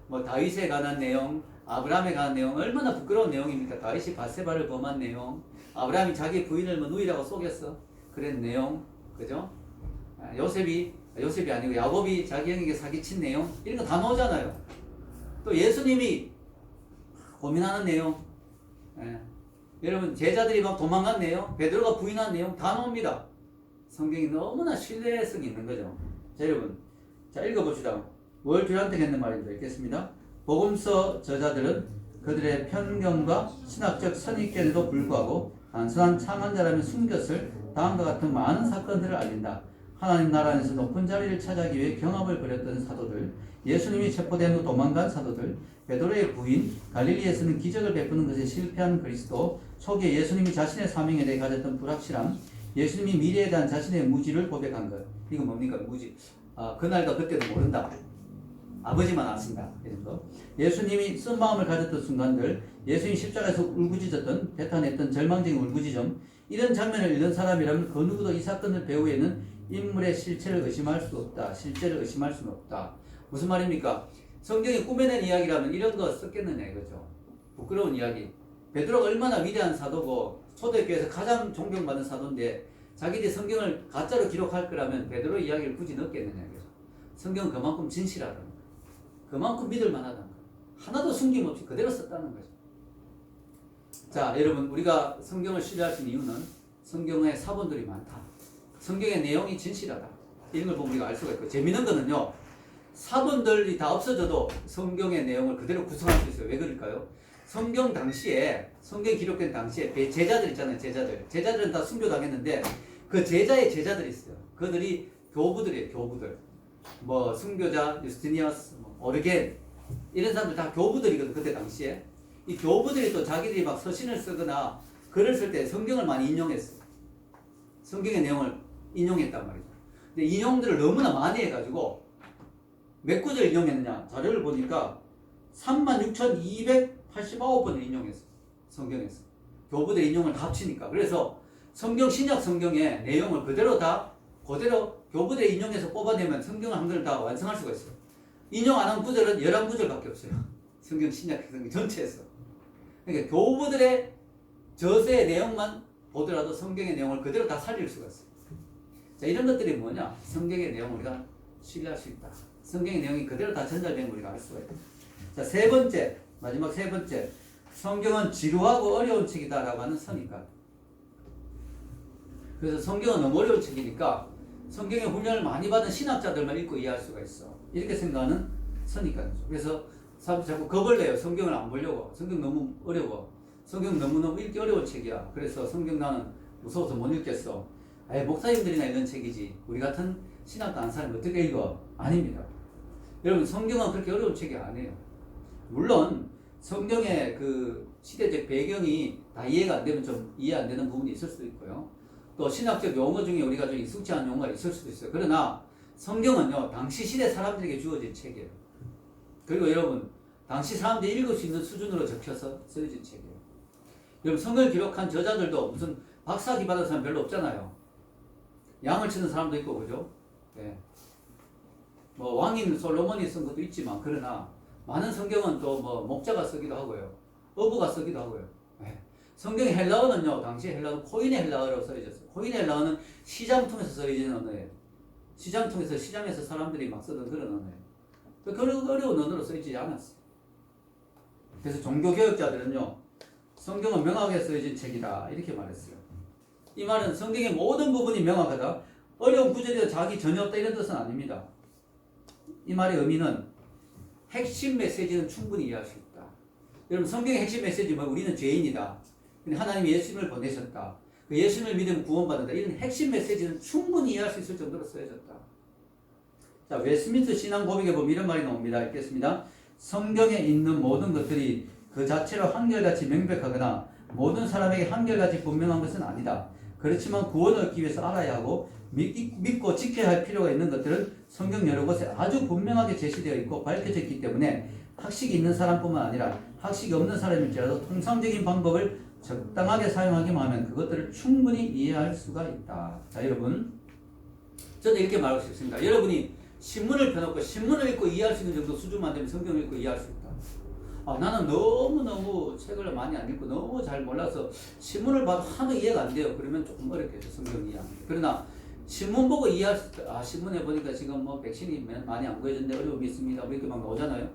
뭐 다윗에 관한 내용, 아브라함에 관한 내용, 얼마나 부끄러운 내용입니까? 다윗이 밧세바를 범한 내용, 아브라함이 자기 부인을 누이라고 속였어 그런 내용, 그죠? 요셉이 아니고 야곱이 자기 형에게 사기친 내용, 이런 거 다 나오잖아요. 또 예수님이 고민하는 내용, 여러분 제자들이 막 도망간 내용, 베드로가 부인한 내용 다 나옵니다. 성경이 너무나 신뢰성이 있는 거죠. 자 여러분, 자 읽어봅시다. 월주한테 했는 말입니다. 읽겠습니다. 복음서 저자들은 그들의 편견과 신학적 선입견에도 불구하고 단순한 창언자라면 숨겼을 다음과 같은 많은 사건들을 알린다. 하나님 나라 안에서 높은 자리를 차지하기 위해 경합을 벌였던 사도들, 예수님이 체포된 후 도망간 사도들, 베드로의 부인, 갈릴리에서는 기적을 베푸는 것에 실패한 그리스도, 초기에 예수님이 자신의 사명에 대해 가졌던 불확실함, 예수님이 미래에 대한 자신의 무지를 고백한 것. 이거 뭡니까? 무지. 그날과 그때도 모른다. 아버지만 아신다. 이런 거. 예수님이 쓴 마음을 가졌던 순간들, 예수님이 십자가에서 울부짖었던, 배탄했던 절망적인 울부짖음, 이런 장면을 읽는 사람이라면 그 누구도 이 사건을 배후에는 인물의 실체를 의심할 수 없다. 실제를 의심할 수는 없다. 무슨 말입니까? 성경이 꾸며낸 이야기라면 이런 거 썼겠느냐 이거죠. 부끄러운 이야기. 베드로가 얼마나 위대한 사도고 초대교회에서 가장 존경받는 사도인데 자기들이 성경을 가짜로 기록할 거라면 베드로 이야기를 굳이 넣겠느냐 이거죠. 성경은 그만큼 진실하다는 거예요. 그만큼 믿을 만하다는 거예요. 하나도 숨김없이 그대로 썼다는 거죠. 자 여러분, 우리가 성경을 신뢰할 수 있는 이유는 성경에 사본들이 많다. 성경의 내용이 진실하다. 이런 걸 보면 우리가 알 수가 있고, 재미있는 거는요, 사본들이 다 없어져도 성경의 내용을 그대로 구성할 수 있어요. 왜 그럴까요? 성경 기록된 당시에 제자들 있잖아요. 제자들은 다 순교당했는데 그 제자의 제자들이 있어요. 그들이 교부들이에요. 교부들. 뭐 순교자, 유스티니아스, 오르겐 이런 사람들 다 교부들이거든. 그때 당시에 이 교부들이 또 자기들이 막 서신을 쓰거나 글을 쓸 때 성경을 많이 인용했어요. 성경의 내용을 인용했단 말이죠. 근데 인용들을 너무나 많이 해가지고 몇 구절 인용했느냐 자료를 보니까 36,289번을 인용했어요. 성경에서 교부들 인용을 다 합치니까. 그래서 신약 성경의 내용을 그대로 교부들의 인용해서 뽑아내면 성경을 한 권을 다 완성할 수가 있어요. 인용 안 한 구절은 11구절밖에 없어요. 신약 성경 전체에서. 그러니까 교부들의 저서의 내용만 보더라도 성경의 내용을 그대로 다 살릴 수가 있어요. 자, 이런 것들이 뭐냐? 성경의 내용을 우리가 신뢰할 수 있다. 성경의 내용이 그대로 다 전달된 걸 우리가 알 수가 있다. 자, 마지막 세 번째. 성경은 지루하고 어려운 책이다라고 하는 선입관. 그래서 성경은 너무 어려운 책이니까 성경의 훈련을 많이 받은 신학자들만 읽고 이해할 수가 있어. 이렇게 생각하는 선입관이죠. 그래서 사람들이 자꾸 겁을 내요. 성경을 안 보려고. 성경 너무 어려워. 성경 너무너무 읽기 어려운 책이야. 그래서 성경 나는 무서워서 못 읽겠어. 아예 목사님들이나 읽는 책이지. 우리 같은 신학도 안 사람이 어떻게 읽어? 아닙니다. 여러분 성경은 그렇게 어려운 책이 아니에요. 물론 성경의 그 시대적 배경이 다 이해가 안 되면 좀 이해 안 되는 부분이 있을 수도 있고요. 또 신학적 용어 중에 우리가 좀 익숙치 않은 용어가 있을 수도 있어요. 그러나 성경은요, 당시 시대 사람들에게 주어진 책이에요. 그리고 여러분, 당시 사람들이 읽을 수 있는 수준으로 적혀서 쓰여진 책이에요. 여러분, 성경을 기록한 저자들도 무슨 박사학위 받은 사람 별로 없잖아요. 양을 치는 사람도 있고, 그죠? 네. 뭐, 왕인 솔로몬이 쓴 것도 있지만, 그러나, 많은 성경은 또 뭐, 목자가 쓰기도 하고요. 어부가 쓰기도 하고요. 네. 성경의 헬라어는요, 당시 헬라어는 코인의 헬라어로 써져있어요. 코인의 헬라어는 시장 통해서 써지는 언어예요. 시장 통해서 시장에서 사람들이 막 쓰던 그런 언어예요. 그런 어려운 언어로 써지지 않았어요. 그래서 종교개혁자들은요, 성경은 명확하게 써진 책이다 이렇게 말했어요. 이 말은 성경의 모든 부분이 명확하다, 어려운 구절이 자기 전혀 없다 이런 뜻은 아닙니다. 이 말의 의미는 핵심 메시지는 충분히 이해할 수 있다. 여러분, 성경의 핵심 메시지는 우리는 죄인이다, 하나님이 예수님을 보내셨다, 그 예수님을 믿으면 구원받는다, 이런 핵심 메시지는 충분히 이해할 수 있을 정도로 쓰여졌다. 자, 웨스트민스터 신앙 고백에 보면 이런 말이 나옵니다. 읽겠습니다. 성경에 있는 모든 것들이 그 자체로 한결같이 명백하거나 모든 사람에게 한결같이 분명한 것은 아니다. 그렇지만 구원을 얻기 위해서 알아야 하고 믿고 지켜야 할 필요가 있는 것들은 성경 여러 곳에 아주 분명하게 제시되어 있고 밝혀져 있기 때문에 학식이 있는 사람뿐만 아니라 학식이 없는 사람일지라도 통상적인 방법을 적당하게 사용하기만 하면 그것들을 충분히 이해할 수가 있다. 자, 여러분, 저는 이렇게 말하고 싶습니다. 여러분이 신문을 펴놓고 신문을 읽고 이해할 수 있는 정도 수준만 되면 성경을 읽고 이해할 수 있다. 나는 너무너무 책을 많이 안 읽고 너무 잘 몰라서 신문을 봐도 하나도 이해가 안 돼요. 그러면 조금 어렵겠죠, 성경 이해하기. 그러나 신문 보고 이해할 수 있다. 신문에 보니까 지금 뭐 백신이 많이 안 구해졌는데 어려움이 있습니다. 뭐 이렇게 막 나오잖아요.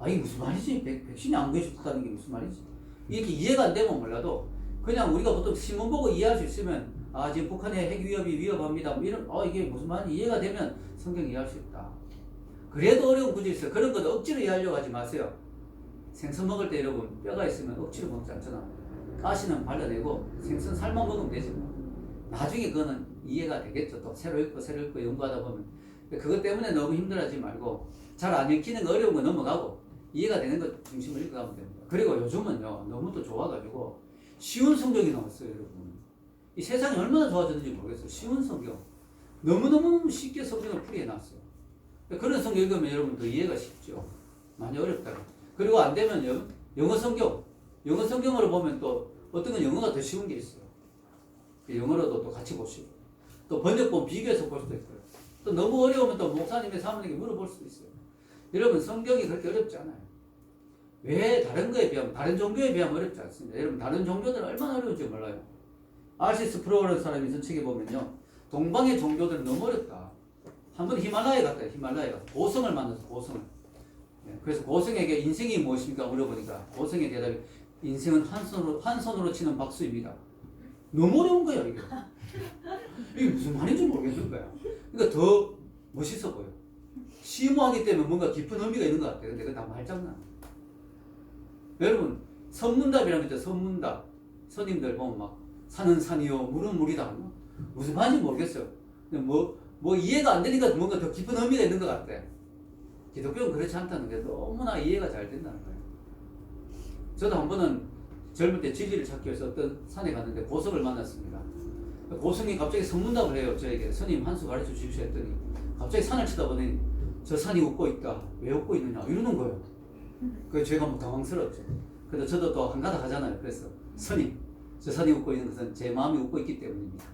이게 무슨 말이지? 백신이 안 구해졌다는 게 무슨 말이지? 이렇게 이해가 안 되면 몰라도 그냥 우리가 보통 신문 보고 이해할 수 있으면 지금 북한의 핵 위협이 위협합니다. 뭐 이런 이게 무슨 말인지 이해가 되면 성경 이해할 수 있다. 그래도 어려운 구절이 있어요. 그런 것도 억지로 이해하려고 하지 마세요. 생선 먹을 때 여러분, 뼈가 있으면 억지로 먹지 않잖아. 가시는 발라내고 생선 살만 먹으면 되지 뭐. 나중에 그거는 이해가 되겠죠. 또 새로 읽고 연구하다 보면. 그것 때문에 너무 힘들어하지 말고 잘 안 읽히는 거, 어려운 거 넘어가고 이해가 되는 것 중심으로 읽어가면 됩니다. 그리고 요즘은요, 너무 또 좋아가지고 쉬운 성경이 나왔어요, 여러분. 이 세상이 얼마나 좋아졌는지 모르겠어요. 쉬운 성경. 너무너무 쉽게 성경을 풀이해놨어요. 그런 성경 읽으면 여러분 더 이해가 쉽죠. 많이 어렵다. 그리고 안 되면 영어 성경. 영어 성경으로 보면 또 어떤 건 영어가 더 쉬운 게 있어요. 영어로도 또 같이 보시고. 또 번역본 비교해서 볼 수도 있고요. 또 너무 어려우면 또 목사님의 사모님에게 물어볼 수도 있어요. 여러분, 성경이 그렇게 어렵지 않아요. 왜 다른 거에 비하면, 다른 종교에 비하면 어렵지 않습니다. 여러분, 다른 종교들은 얼마나 어려운지 몰라요. 아시스 프로라는 사람이 쓴 책에 보면요, 동방의 종교들은 너무 어렵다. 한번 히말라야에 갔다. 히말라야에 가서 고성을 만나서 고성을. 그래서 고성에게 인생이 무엇입니까? 물어보니까 고성의 대답이 인생은 한 손으로 치는 박수입니다. 너무 어려운 거야, 이게. 이게 무슨 말인지 모르겠는 거야. 그러니까 더 멋있어 보여. 심오하기 때문에 뭔가 깊은 의미가 있는 것 같아. 근데 그거 다 말장난. 여러분, 선문답이라는 거 있죠. 선문답. 스님들 보면 막 산은 산이요, 물은 물이다. 무슨 말인지 모르겠어요. 뭐 이해가 안 되니까 뭔가 더 깊은 의미가 있는 것 같아. 기독교는 그렇지 않다는 게 너무나 이해가 잘 된다는 거예요. 저도 한 번은 젊을 때 진리를 찾기 위해서 어떤 산에 갔는데 고성을 만났습니다. 고성이 갑자기 선문답을 해요. 저에게 스님 한 수 가르쳐 주십시오 했더니 갑자기 산을 쳐다보니 저 산이 웃고 있다. 왜 웃고 있느냐 이러는 거예요. 그래서 제가 뭐 당황스럽죠. 그래서 저도 또 한가닥 하잖아요. 그래서 스님, 저 산이 웃고 있는 것은 제 마음이 웃고 있기 때문입니다.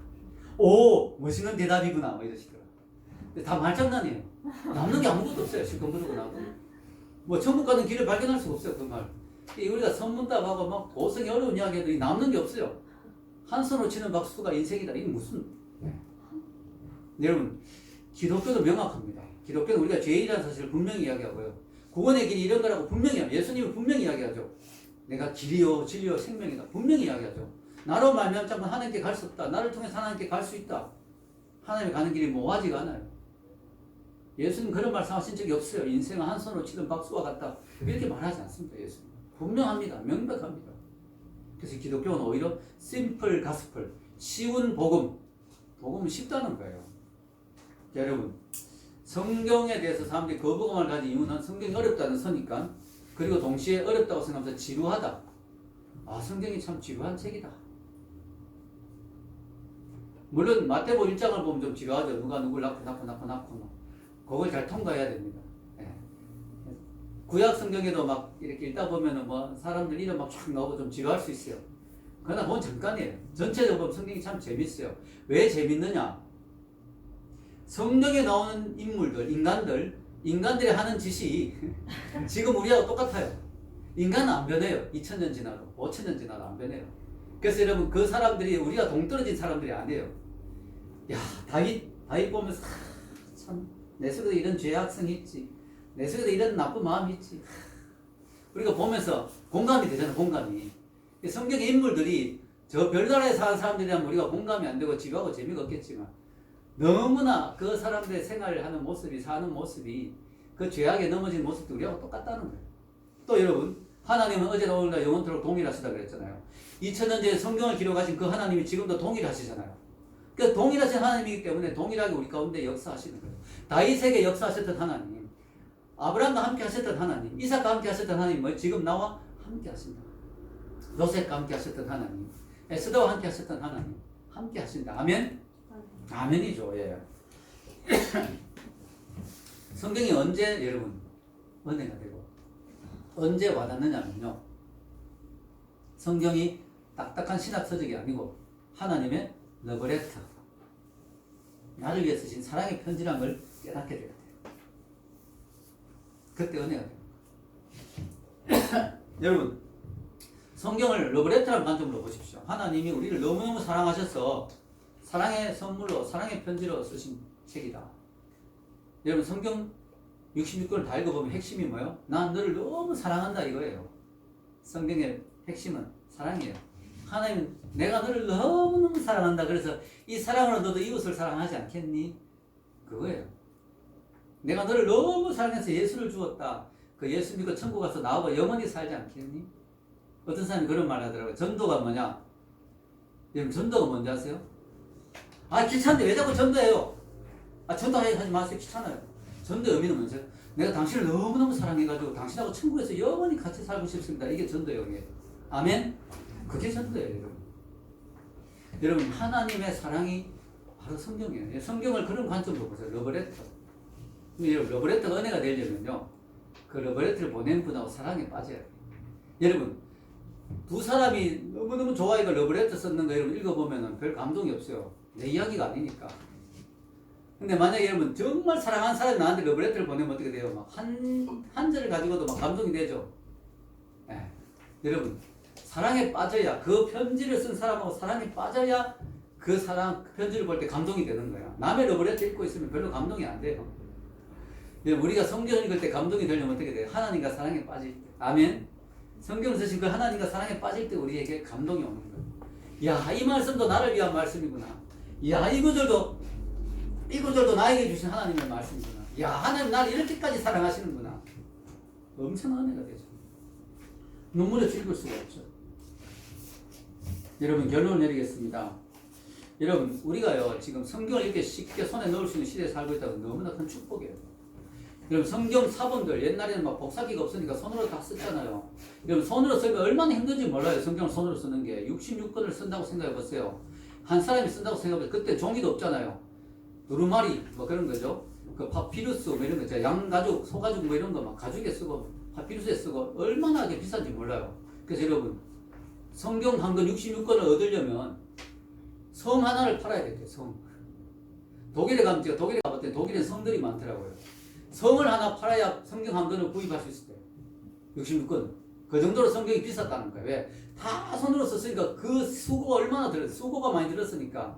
오, 멋있는 대답이구나 뭐 이러시더라고요. 근데 다 말장난이에요. 남는 게 아무것도 없어요. 시끄러고 나고. 뭐 천국 가는 길을 발견할 수가 없어요. 그 말. 우리가 선문답하고 막 고성이 어려운 이야기해도 남는 게 없어요. 한 손으로 치는 박수가 인생이다. 이게 무슨. 여러분, 기독교도 명확합니다. 기독교는 우리가 죄인이라는 사실을 분명히 이야기하고요. 구원의 길이 이런 거라고 분명히 합니다. 예수님은 분명히 이야기하죠. 내가 길이요 진리요 생명이다. 분명히 이야기하죠. 나로 말미암지 않고는 하나님께 갈 수 없다. 나를 통해서 하나님께 갈 수 있다. 하나님이 가는 길이 모호하지가 않아요. 예수님 그런 말씀하신 적이 없어요. 인생은 한 손으로 치던 박수와 같다. 이렇게 말하지 않습니다. 예수님. 분명합니다. 명백합니다. 그래서 기독교는 오히려 심플 가스펠, 쉬운 복음. 복음은 쉽다는 거예요. 자, 여러분, 성경에 대해서 사람들이 거부감을 가진 이유는 성경이 어렵다는 서니까, 그리고 동시에 어렵다고 생각하면서 지루하다. 아, 성경이 참 지루한 책이다. 물론 마태복음 1장을 보면 좀 지루하죠. 누가 누굴 낳고 그걸 잘 통과해야 됩니다. 예. 구약 성경에도 막 이렇게 읽다 보면은 뭐 사람들 이름 막 쫙 나오고 좀 지루할 수 있어요. 그러나 그건 잠깐이에요. 전체적으로 보면 성경이 참 재밌어요. 왜 재밌느냐? 성경에 나오는 인물들, 인간들이 하는 짓이 지금 우리하고 똑같아요. 인간은 안 변해요. 2000년 지나도, 5000년 지나도 안 변해요. 그래서 여러분, 그 사람들이 우리가 동떨어진 사람들이 아니에요. 야, 다윗 보면서 참 내 속에도 이런 죄악성이 있지. 내 속에도 이런 나쁜 마음이 있지. 우리가 보면서 공감이 되잖아, 공감이. 성경의 인물들이 저 별나라에 사는 사람들이라면 우리가 공감이 안 되고 지루하고 재미가 없겠지만, 너무나 그 사람들의 생활을 하는 모습이, 사는 모습이, 그 죄악에 넘어진 모습도 우리하고 똑같다는 거예요. 또 여러분, 하나님은 어제나 오늘날 영원토록 동일하시다 그랬잖아요. 2000년 전에 성경을 기록하신 그 하나님이 지금도 동일하시잖아요. 그 동일하신 하나님이기 때문에 동일하게 우리 가운데 역사하시는 거예요. 다윗에게 역사하셨던 하나님, 아브라함과 함께 하셨던 하나님, 이삭과 함께 하셨던 하나님은 지금 나와 함께 하신다. 요셉과 함께 하셨던 하나님, 에스더와 함께 하셨던 하나님, 함께 하신다. 아멘? 아멘이죠. 예. 성경이 언제 여러분 은혜가 되고 언제 와닿느냐면요, 성경이 딱딱한 신학 서적이 아니고 하나님의 러브레터, 나를 위해 쓰신 사랑의 편지라는 걸 깨닫게 돼야 돼요. 그때 은혜가 돼요. 여러분, 성경을 러브레터라는 관점으로 보십시오. 하나님이 우리를 너무너무 사랑하셔서 사랑의 선물로, 사랑의 편지로 쓰신 책이다. 여러분, 성경 66권을 다 읽어보면 핵심이 뭐예요? 난 너를 너무 사랑한다 이거예요. 성경의 핵심은 사랑이에요. 하나님, 내가 너를 너무너무 사랑한다. 그래서 이 사랑으로 너도 이웃을 사랑하지 않겠니? 그거예요. 내가 너를 너무 사랑해서 예수를 주었다. 그 예수 믿고 천국 가서 나하고 영원히 살지 않겠니? 어떤 사람이 그런 말 하더라고요. 전도가 뭐냐? 여러분, 전도가 뭔지 아세요? 아, 귀찮은데 왜 자꾸 전도해요? 아, 전도하지 마세요. 귀찮아요. 전도의 의미는 뭐죠? 내가 당신을 너무너무 사랑해가지고 당신하고 천국에서 영원히 같이 살고 싶습니다. 이게 전도의 의미예요. 아멘? 그게 전도예요, 여러분. 여러분, 하나님의 사랑이 바로 성경이에요. 성경을 그런 관점으로 보세요. 러브레터. 여러분, 러브레터가 은혜가 되려면요, 그 러브레터를 보낸 분하고 사랑에 빠져야 돼요. 여러분, 두 사람이 너무너무 좋아해가 러브레터 썼는 거 여러분 읽어보면 별 감동이 없어요. 내 이야기가 아니니까. 근데 만약에 여러분 정말 사랑하는 사람이 나한테 러브레터를 보내면 어떻게 돼요? 막 한 절을 가지고도 막 감동이 되죠. 네. 여러분, 사랑에 빠져야, 그 편지를 쓴 사람하고 사랑에 빠져야 그 사랑, 그 편지를 볼 때 감동이 되는 거야. 남의 러브레터 읽고 있으면 별로 감동이 안 돼요. 우리가 성경을 읽을 때 감동이 되려면 어떻게 돼요? 하나님과 사랑에 빠질 때. 아멘? 성경을 쓰신 그 하나님과 사랑에 빠질 때 우리에게 감동이 오는 거예요. 야, 이 말씀도 나를 위한 말씀이구나. 야, 이 구절도 나에게 주신 하나님의 말씀이구나. 야, 하나님 나를 이렇게까지 사랑하시는구나. 엄청난 은혜가 되죠. 눈물에 읽을 수가 없죠. 여러분, 결론을 내리겠습니다. 여러분, 우리가요, 지금 성경을 이렇게 쉽게 손에 넣을 수 있는 시대에 살고 있다고 너무나 큰 축복이에요. 여러분, 성경 사본들, 옛날에는 막 복사기가 없으니까 손으로 다 썼잖아요. 여러분, 손으로 쓰면 얼마나 힘든지 몰라요. 성경을 손으로 쓰는 게. 66권을 쓴다고 생각해 보세요. 한 사람이 쓴다고 생각해 보세요. 그때 종이도 없잖아요. 두루마리, 뭐 그런 거죠. 그 파피루스, 뭐 이런 거 있잖아요. 양가죽, 소가죽, 뭐 이런 거 막 가죽에 쓰고, 파피루스에 쓰고, 얼마나 비싼지 몰라요. 그래서 여러분, 성경 한 권 66권을 얻으려면 성 하나를 팔아야 돼요, 성. 독일에 가면 제가 독일에 가봤더니 독일엔 성들이 많더라고요. 성을 하나 팔아야 성경 한 권을 구입할 수 있을 때 66권. 그 정도로 성경이 비쌌다는 거예요. 왜? 다 손으로 썼으니까 그 수고가 얼마나 들었어요. 수고가 많이 들었으니까.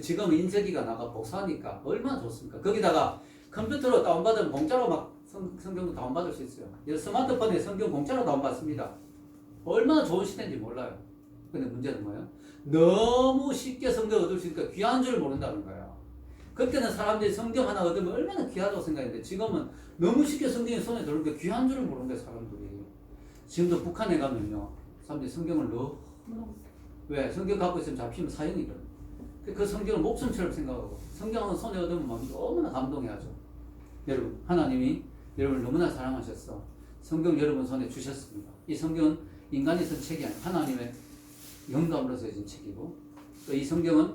지금 인쇄기가 나가 복사하니까 얼마나 좋습니까? 거기다가 컴퓨터로 다운받으면 공짜로 막 성경도 다운받을 수 있어요. 스마트폰에 성경 공짜로 다운받습니다. 얼마나 좋은 시대인지 몰라요. 근데 문제는 뭐예요? 너무 쉽게 성경 얻을 수 있으니까 귀한 줄 모른다는 거예요. 그때는 사람들이 성경 하나 얻으면 얼마나 귀하다고 생각했는데 지금은 너무 쉽게 성경이 손에 들어오니까 귀한 줄을 모르는 거예요, 사람들이. 지금도 북한에 가면요, 사람들이 성경을 너무, 왜? 성경 갖고 있으면 잡히면 사형이거든. 그 성경을 목숨처럼 생각하고 성경은 손에 얻으면 막 너무나 감동해하죠. 여러분, 하나님이 여러분을 너무나 사랑하셨어. 성경 여러분 손에 주셨습니다. 이 성경은 인간이 쓴 책이 아니고 하나님의 영감으로 써진 책이고, 또 이 성경은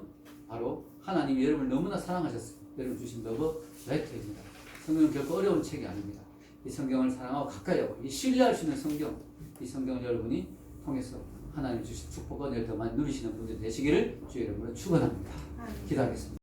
바로 하나님이 여러분을 너무나 사랑하셨습니다. 여러분 주신 러브 레터입니다. 성경은 결코 어려운 책이 아닙니다. 이 성경을 사랑하고 가까이 하고 이 신뢰할 수 있는 성경, 이 성경을 여러분이 통해서 하나님 주신 축복을 더 많이 누리시는 분들 되시기를 주의 이름으로 축원합니다. 기도하겠습니다.